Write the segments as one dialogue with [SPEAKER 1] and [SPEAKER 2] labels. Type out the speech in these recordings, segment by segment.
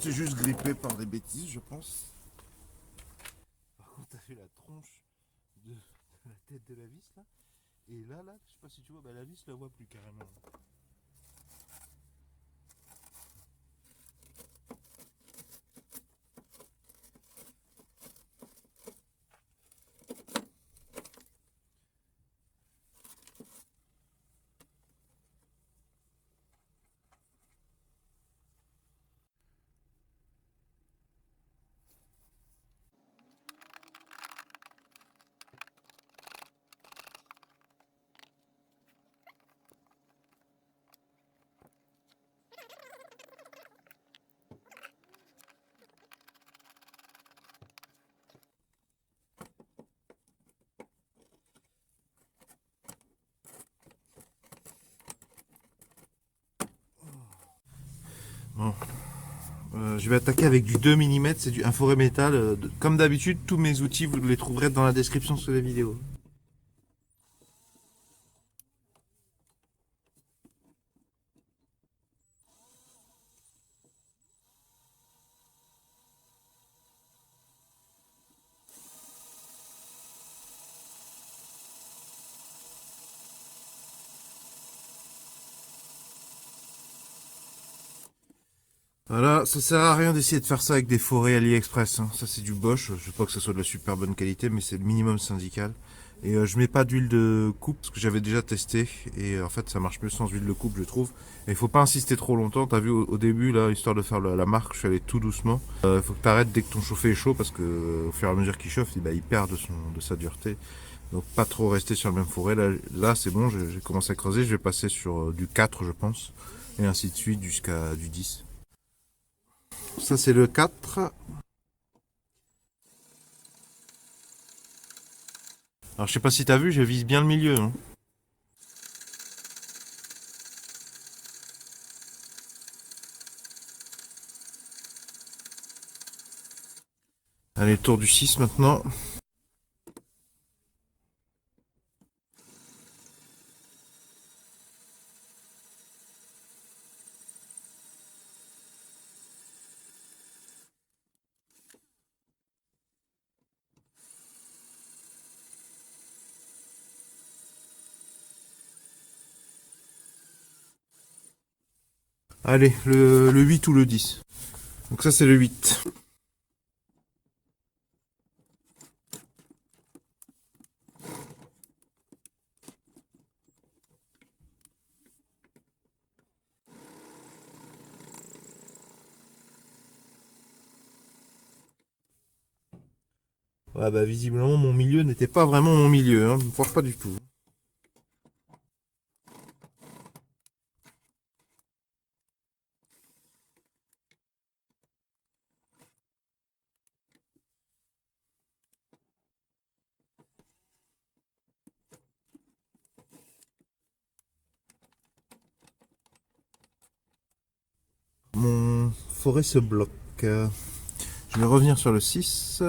[SPEAKER 1] c'est juste grippé par des bêtises, je pense. Par contre, t'as fait la tronche de la tête de la vis là. Et là, je sais pas si tu vois, bah, la vis, je la vois plus carrément. Bon. Je vais attaquer avec du 2 mm, c'est un forêt métal. Comme d'habitude, tous mes outils, vous les trouverez dans la description sous la vidéo. Voilà, ça sert à rien d'essayer de faire ça avec des forêts AliExpress, hein. Ça c'est du Bosch, je veux pas que ça soit de la super bonne qualité, mais c'est le minimum syndical. Et je mets pas d'huile de coupe, parce que j'avais déjà testé, et en fait ça marche mieux sans huile de coupe, je trouve. Et il faut pas insister trop longtemps, t'as vu au début, là, histoire de faire la marque, je suis allé tout doucement. Il faut que t'arrêtes dès que ton chauffé est chaud, parce que au fur et à mesure qu'il chauffe, il perd de sa dureté. Donc pas trop rester sur le même fourré. Là c'est bon, j'ai commencé à creuser, je vais passer sur du 4 je pense, et ainsi de suite jusqu'à du 10. Ça c'est le 4. Alors je sais pas si t'as vu, je vise bien le milieu, hein. Allez, tour du 6 maintenant. Allez, le 8 ou le 10. Donc ça c'est le 8. Ouais bah visiblement mon milieu n'était pas vraiment mon milieu, hein. Voire pas du tout. Mon forêt se bloque. Je vais revenir sur le 6.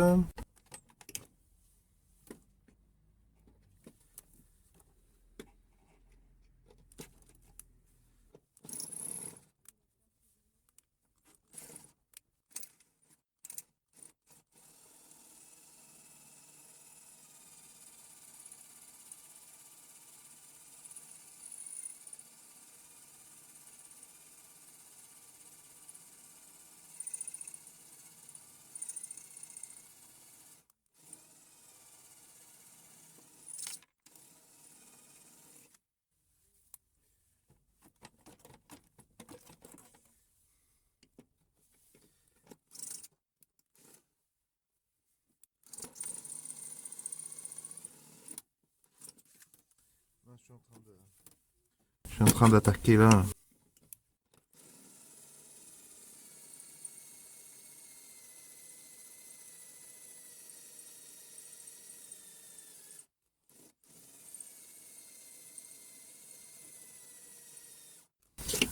[SPEAKER 1] Je suis en train d'attaquer là.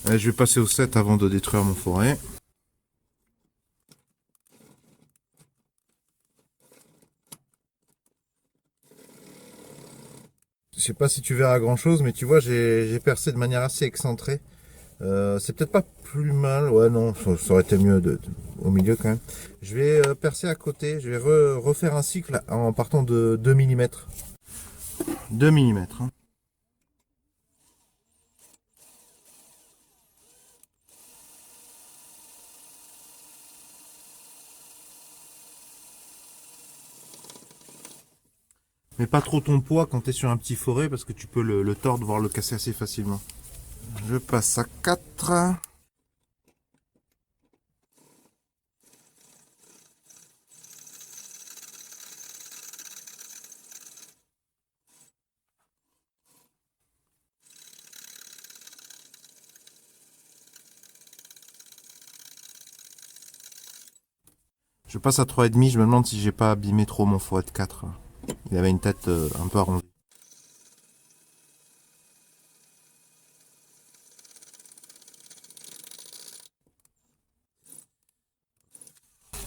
[SPEAKER 1] Allez, je vais passer au 7 avant de détruire mon forêt. Je sais pas si tu verras grand chose, mais tu vois, j'ai percé de manière assez excentrée. C'est peut-être pas plus mal. Ouais, non, ça aurait été mieux au milieu quand même. Je vais percer à côté. Je vais refaire un cycle en partant de 2 millimètres. 2 millimètres. Hein. Mais pas trop ton poids quand tu es sur un petit forêt parce que tu peux le tordre, voire le casser assez facilement. Je passe à 4. Je passe à 3,5. Je me demande si j'ai pas abîmé trop mon forêt de 4. Il avait une tête un peu arrondie.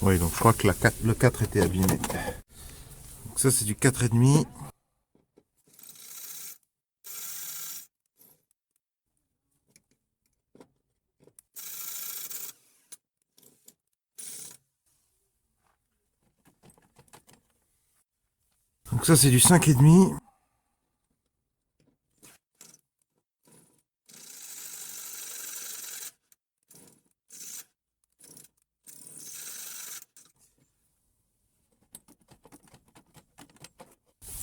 [SPEAKER 1] Oui, donc je crois que le 4 était abîmé. Donc ça, c'est du 4,5. Donc ça, c'est du 5,5.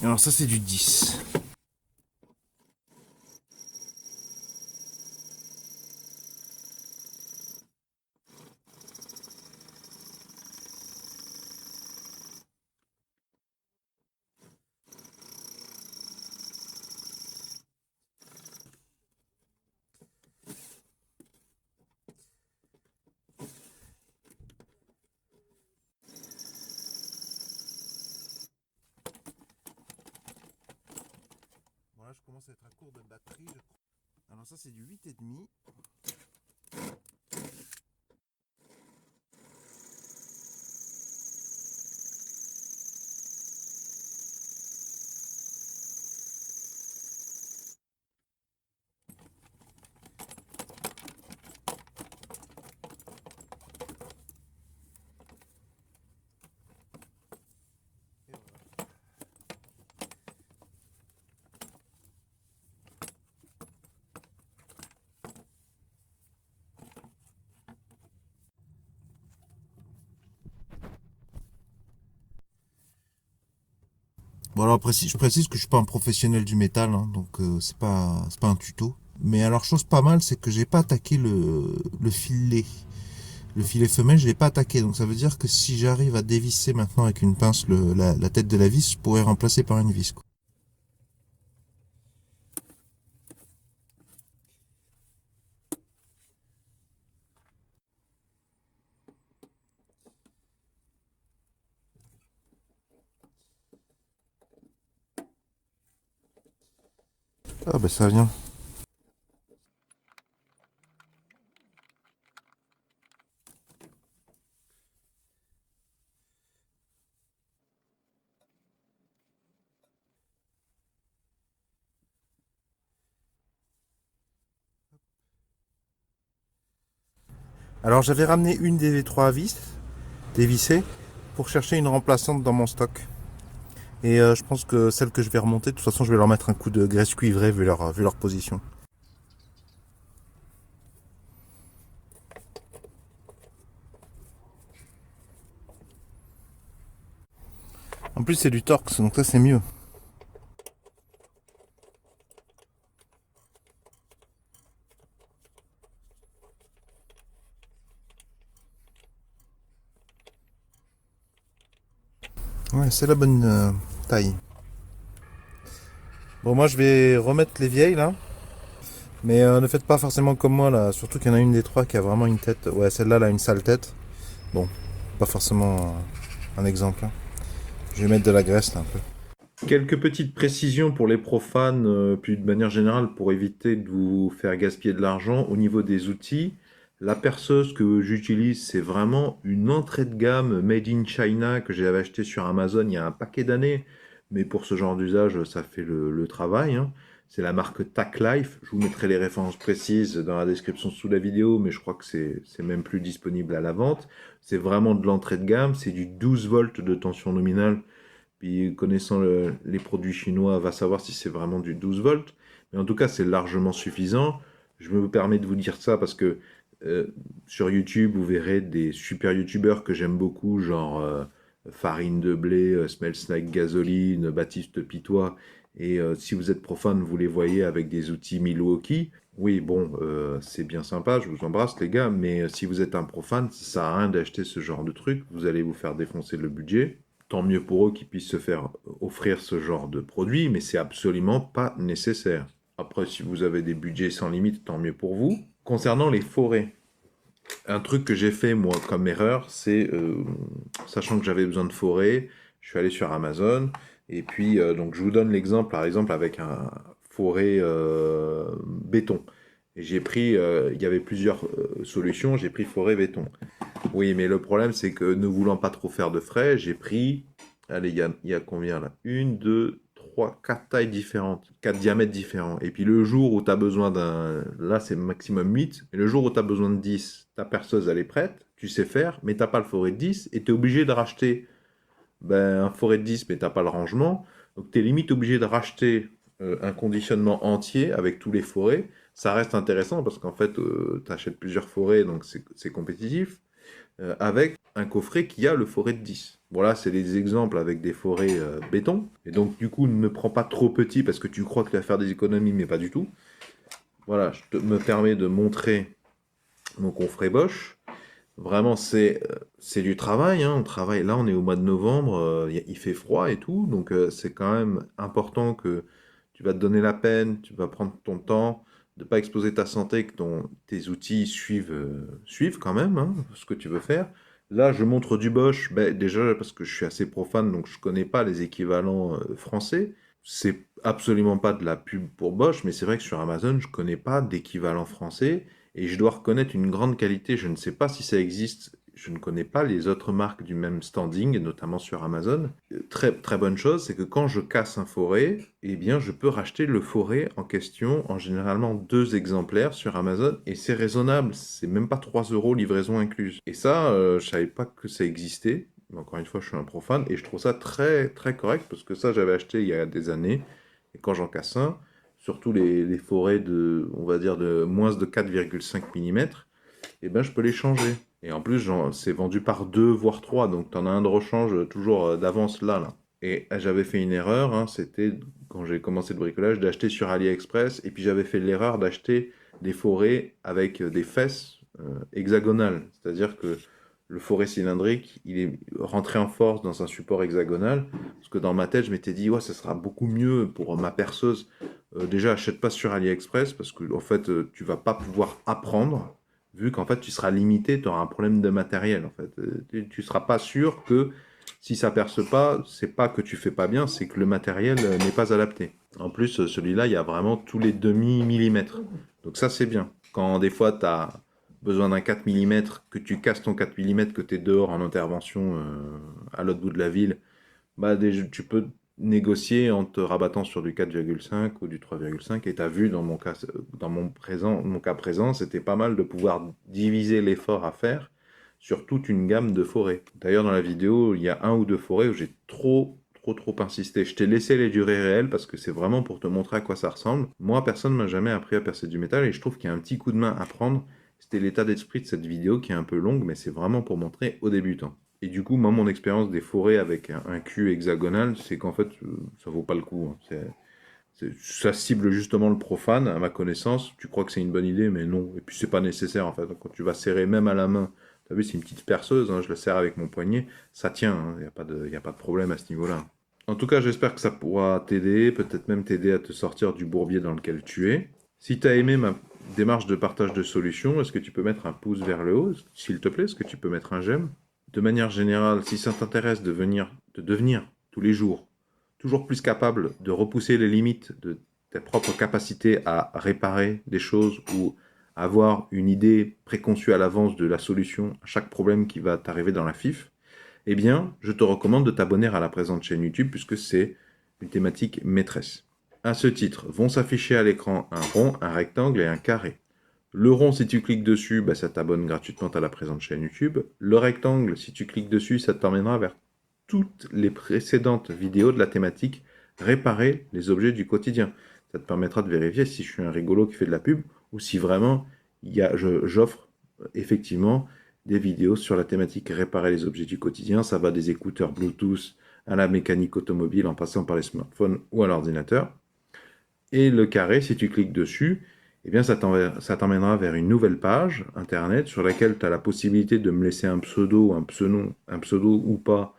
[SPEAKER 1] Alors ça, c'est du 10. Voilà, je commence à être à court de batterie. Alors ça, c'est du 8,5. Bon alors je précise que je suis pas un professionnel du métal, hein, donc c'est pas un tuto. Mais alors chose pas mal, c'est que j'ai pas attaqué le filet. Le filet femelle, je l'ai pas attaqué, donc ça veut dire que si j'arrive à dévisser maintenant avec une pince la tête de la vis, je pourrais remplacer par une vis. Quoi. Ah bah ça vient. Alors j'avais ramené une des 3 vis dévissées pour chercher une remplaçante dans mon stock. Et je pense que celle que je vais remonter, de toute façon je vais leur mettre un coup de graisse cuivrée vu leur position. En plus c'est du Torx, donc ça c'est mieux. Ouais, c'est la bonne taille. Bon, moi je vais remettre les vieilles là. Mais ne faites pas forcément comme moi là. Surtout qu'il y en a une des 3 qui a vraiment une tête. Ouais, celle-là elle a une sale tête. Bon, pas forcément un exemple. Hein. Je vais mettre de la graisse là un peu. Quelques petites précisions pour les profanes, puis de manière générale pour éviter de vous faire gaspiller de l'argent. Au niveau des outils, la perceuse que j'utilise, c'est vraiment une entrée de gamme made in China que j'avais acheté sur Amazon il y a un paquet d'années. Mais pour ce genre d'usage, ça fait le travail. Hein. C'est la marque TAC Life. Je vous mettrai les références précises dans la description sous la vidéo, mais je crois que c'est même plus disponible à la vente. C'est vraiment de l'entrée de gamme. C'est du 12 volts de tension nominale. Puis connaissant les produits chinois, va savoir si c'est vraiment du 12 volts. Mais en tout cas, c'est largement suffisant. Je me permets de vous dire ça parce que sur YouTube, vous verrez des super youtubeurs que j'aime beaucoup, genre Farine de Blé, Smells Like Gasoline, Baptiste Pitois. Et si vous êtes profane, vous les voyez avec des outils Milwaukee. Oui, bon, c'est bien sympa, je vous embrasse les gars, mais si vous êtes un profane, ça sert à rien d'acheter ce genre de truc. Vous allez vous faire défoncer le budget. Tant mieux pour eux qu'ils puissent se faire offrir ce genre de produit, mais c'est absolument pas nécessaire. Après, si vous avez des budgets sans limite, tant mieux pour vous. Concernant les forêts, un truc que j'ai fait, moi, comme erreur, c'est, sachant que j'avais besoin de forêt, je suis allé sur Amazon, et puis, donc, je vous donne l'exemple, par exemple, avec un forêt béton. Et j'ai pris, il y avait plusieurs solutions, j'ai pris forêt béton. Oui, mais le problème, c'est que ne voulant pas trop faire de frais, j'ai pris, allez, il y a combien là? Une, deux, trois, quatre tailles différentes, quatre diamètres différents. Et puis le jour où tu as besoin d'un, là c'est maximum 8, et le jour où tu as besoin de 10, ta perceuse elle est prête, tu sais faire, mais t'as pas le forêt de 10, et tu es obligé de racheter un forêt de 10, mais t'as pas le rangement. Donc tu es limite obligé de racheter un conditionnement entier avec tous les forêts. Ça reste intéressant parce qu'en fait, tu achètes plusieurs forêts, donc c'est compétitif avec un coffret qui a le forêt de 10. Voilà, c'est des exemples avec des forêts béton. Et donc, du coup, ne prends pas trop petit parce que tu crois que tu vas faire des économies, mais pas du tout. Voilà, me permets de montrer mon coffret Bosch. Vraiment, c'est du travail, hein. On travaille. Là, on est au mois de novembre, il fait froid et tout. Donc, c'est quand même important que tu vas te donner la peine, tu vas prendre ton temps de ne pas exposer ta santé, que tes outils suivent quand même hein, ce que tu veux faire. Là, je montre du Bosch, ben, déjà parce que je suis assez profane, donc je ne connais pas les équivalents français. C'est absolument pas de la pub pour Bosch, mais c'est vrai que sur Amazon, je ne connais pas d'équivalent français. Et je dois reconnaître une grande qualité, je ne sais pas si ça existe, je ne connais pas les autres marques du même standing, notamment sur Amazon. Très, très bonne chose, c'est que quand je casse un forêt, eh bien je peux racheter le forêt en question, en généralement 2 exemplaires sur Amazon, et c'est raisonnable, c'est même pas 3 euros livraison incluse. Et ça, je savais pas que ça existait, mais encore une fois je suis un profane, et je trouve ça très très correct, parce que ça j'avais acheté il y a des années, et quand j'en casse un, surtout les forêts de, on va dire, de moins de 4,5 mm, eh ben, je peux les changer. Et en plus, c'est vendu par 2, voire 3, donc tu en as un de rechange toujours d'avance là. Et j'avais fait une erreur, hein, c'était quand j'ai commencé le bricolage, d'acheter sur AliExpress, et puis j'avais fait l'erreur d'acheter des forêts avec des fesses hexagonales. C'est-à-dire que le forêt cylindrique, il est rentré en force dans un support hexagonal, parce que dans ma tête, je m'étais dit, ouais, ça sera beaucoup mieux pour ma perceuse. Déjà, achète pas sur AliExpress, parce que en fait, tu vas pas pouvoir apprendre, vu qu'en fait, tu seras limité, tu auras un problème de matériel. En fait, tu seras pas sûr que si ça perce pas, c'est pas que tu fais pas bien, c'est que le matériel n'est pas adapté. En plus, celui-là, il y a vraiment tous les demi-millimètres. Donc ça, c'est bien. Quand des fois, tu as besoin d'un 4 mm, que tu casses ton 4 mm, que tu es dehors en intervention à l'autre bout de la ville, bah, tu peux négocier en te rabattant sur du 4,5 ou du 3,5. Et tu as vu dans mon cas, mon cas présent, c'était pas mal de pouvoir diviser l'effort à faire sur toute une gamme de forêts. D'ailleurs, dans la vidéo, il y a 1 ou 2 forêts où j'ai trop insisté. Je t'ai laissé les durées réelles parce que c'est vraiment pour te montrer à quoi ça ressemble. Moi, personne ne m'a jamais appris à percer du métal et je trouve qu'il y a un petit coup de main à prendre. C'était l'état d'esprit de cette vidéo qui est un peu longue, mais c'est vraiment pour montrer aux débutants. Et du coup, moi, mon expérience des forêts avec un cul hexagonal, c'est qu'en fait, ça vaut pas le coup. Hein. Ça cible justement le profane, à ma connaissance. Tu crois que c'est une bonne idée, mais non. Et puis, c'est pas nécessaire, en fait. Quand tu vas serrer même à la main, tu as vu, c'est une petite perceuse, hein, je le serre avec mon poignet, ça tient, il n'y a pas de problème à ce niveau-là. En tout cas, j'espère que ça pourra t'aider, peut-être même t'aider à te sortir du bourbier dans lequel tu es. Si tu as aimé ma démarche de partage de solutions, est-ce que tu peux mettre un pouce vers le haut, s'il te plaît? Est-ce que tu peux mettre un j'aime? De manière générale, si ça t'intéresse de devenir tous les jours toujours plus capable de repousser les limites de tes propres capacités à réparer des choses ou avoir une idée préconçue à l'avance de la solution à chaque problème qui va t'arriver dans la FIF, eh bien, je te recommande de t'abonner à la présente chaîne YouTube puisque c'est une thématique maîtresse. À ce titre, vont s'afficher à l'écran un rond, un rectangle et un carré. Le rond, si tu cliques dessus, bah, ça t'abonne gratuitement à la présente chaîne YouTube. Le rectangle, si tu cliques dessus, ça te t'emmènera vers toutes les précédentes vidéos de la thématique réparer les objets du quotidien. Ça te permettra de vérifier si je suis un rigolo qui fait de la pub ou si vraiment j'offre effectivement des vidéos sur la thématique réparer les objets du quotidien. Ça va des écouteurs Bluetooth à la mécanique automobile en passant par les smartphones ou à l'ordinateur. Et le carré, si tu cliques dessus, eh bien ça t'emmènera vers une nouvelle page internet sur laquelle tu as la possibilité de me laisser un pseudo, un pseudo ou pas,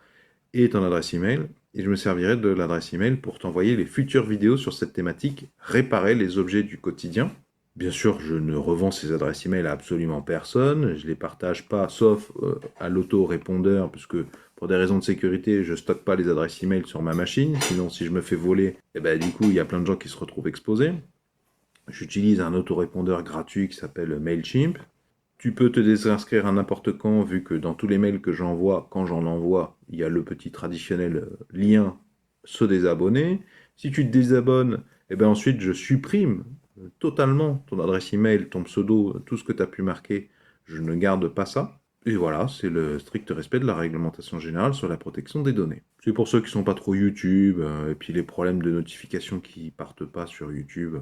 [SPEAKER 1] et ton adresse email. Et je me servirai de l'adresse email pour t'envoyer les futures vidéos sur cette thématique, réparer les objets du quotidien. Bien sûr, je ne revends ces adresses email à absolument personne. Je ne les partage pas, sauf à l'autorépondeur, puisque pour des raisons de sécurité, je ne stocke pas les adresses email sur ma machine. Sinon, si je me fais voler, eh ben, du coup, il y a plein de gens qui se retrouvent exposés. J'utilise un autorépondeur gratuit qui s'appelle MailChimp. Tu peux te désinscrire à n'importe quand, vu que dans tous les mails que j'envoie, quand j'en envoie, il y a le petit traditionnel lien se désabonner. Si tu te désabonnes, et bien ensuite je supprime totalement ton adresse email, ton pseudo, tout ce que tu as pu marquer. Je ne garde pas ça. Et voilà, c'est le strict respect de la réglementation générale sur la protection des données. C'est pour ceux qui sont pas trop YouTube, et puis les problèmes de notification qui partent pas sur YouTube.